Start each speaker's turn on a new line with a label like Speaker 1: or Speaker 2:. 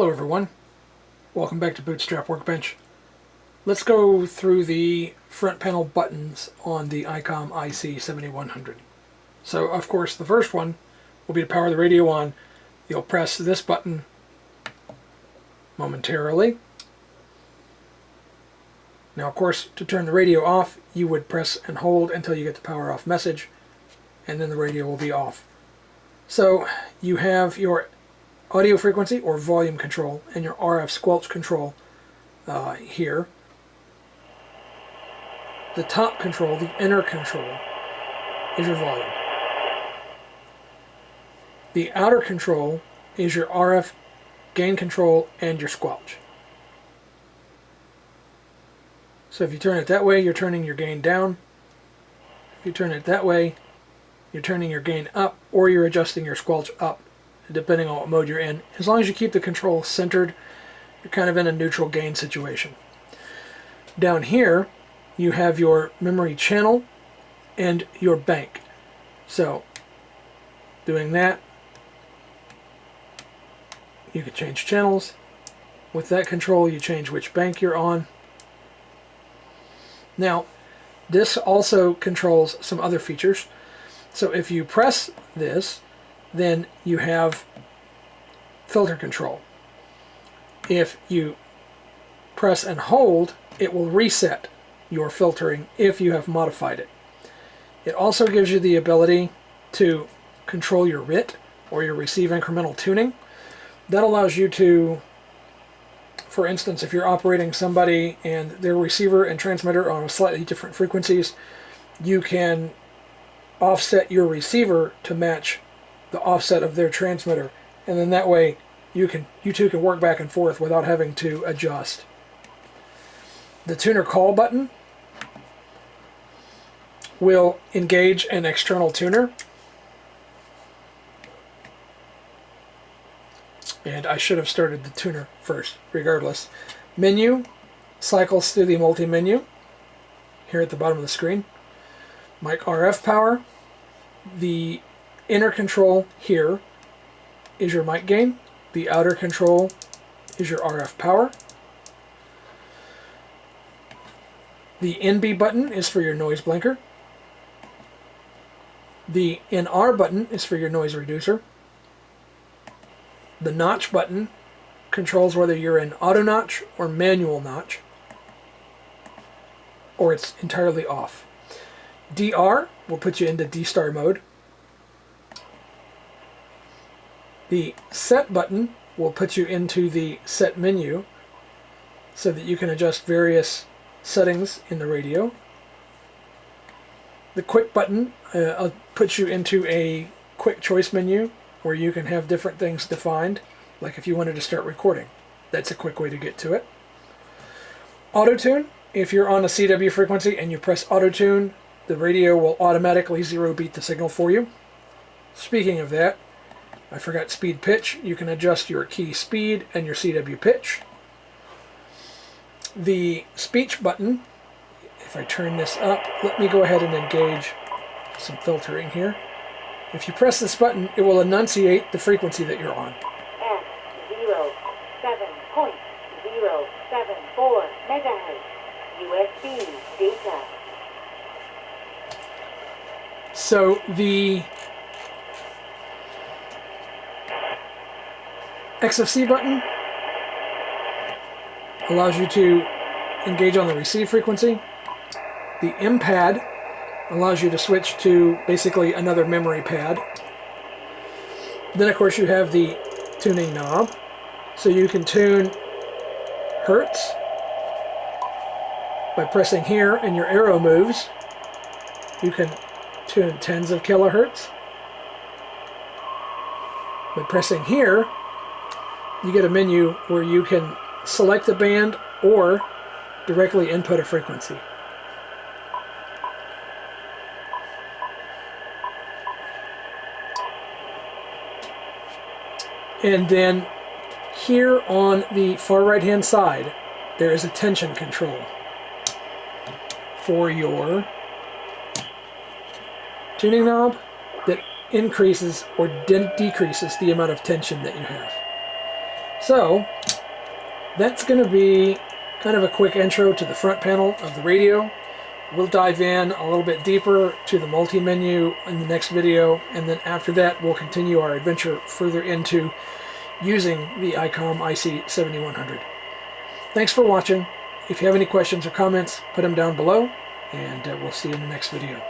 Speaker 1: Hello everyone, welcome back to Bootstrap Workbench. Let's go through the front panel buttons on the Icom IC-7100. So of course the first one will be to power the radio on. You'll press this button momentarily. Now of course to turn the radio off you would press and hold until you get the power off message, and then the radio will be off. So you have your audio frequency or volume control and your RF squelch control here. The top control, the inner control, is your volume. The outer control is your RF gain control and your squelch. So if you turn it that way, you're turning your gain down. If you turn it that way, you're turning your gain up, or you're adjusting your squelch up, depending on what mode you're in. As long as you keep the control centered, you're kind of in a neutral gain situation. Down here, you have your memory channel and your bank. So, doing that, you can change channels. With that control, you change which bank you're on. Now, this also controls some other features. So if you press this, then you have filter control. If you press and hold, it will reset your filtering if you have modified it. It also gives you the ability to control your RIT, or your receive incremental tuning. That allows you to, for instance, if you're operating somebody and their receiver and transmitter are on slightly different frequencies, you can offset your receiver to match the offset of their transmitter, and then that way you two can work back and forth without having to adjust. The tuner call button will engage an external tuner, and I should have started the tuner first regardless. Menu cycles through the multi-menu here at the bottom of the screen. Mic RF power. The inner control here is your mic gain. The outer control is your RF power. The NB button is for your noise blinker. The NR button is for your noise reducer. The notch button controls whether you're in auto notch or manual notch, or it's entirely off. DR will put you into D-star mode. The set button will put you into the set menu so that you can adjust various settings in the radio. The quick button puts you into a quick choice menu where you can have different things defined, like if you wanted to start recording. That's a quick way to get to it. Auto tune, if you're on a CW frequency and you press auto tune, the radio will automatically zero beat the signal for you. Speaking of that, I forgot speed pitch. You can adjust your key speed and your CW pitch. The speech button, if I turn this up, let me go ahead and engage some filtering here. If you press this button, it will enunciate the frequency that you're on.
Speaker 2: F07.074 megahertz USB data.
Speaker 1: So the XFC button allows you to engage on the receive frequency. The M pad allows you to switch to basically another memory pad. Then of course you have the tuning knob, so you can tune hertz by pressing here and your arrow moves. You can tune tens of kilohertz. By pressing here, you get a menu where you can select a band or directly input a frequency. And then here on the far right hand side, there is a tension control for your tuning knob that increases or decreases the amount of tension that you have. So that's going to be kind of a quick intro to the front panel of the radio. We'll dive in a little bit deeper to the multi-menu in the next video, and then after that we'll continue our adventure further into using the Icom IC-7100. Thanks for watching. If you have any questions or comments, put them down below, and we'll see you in the next video.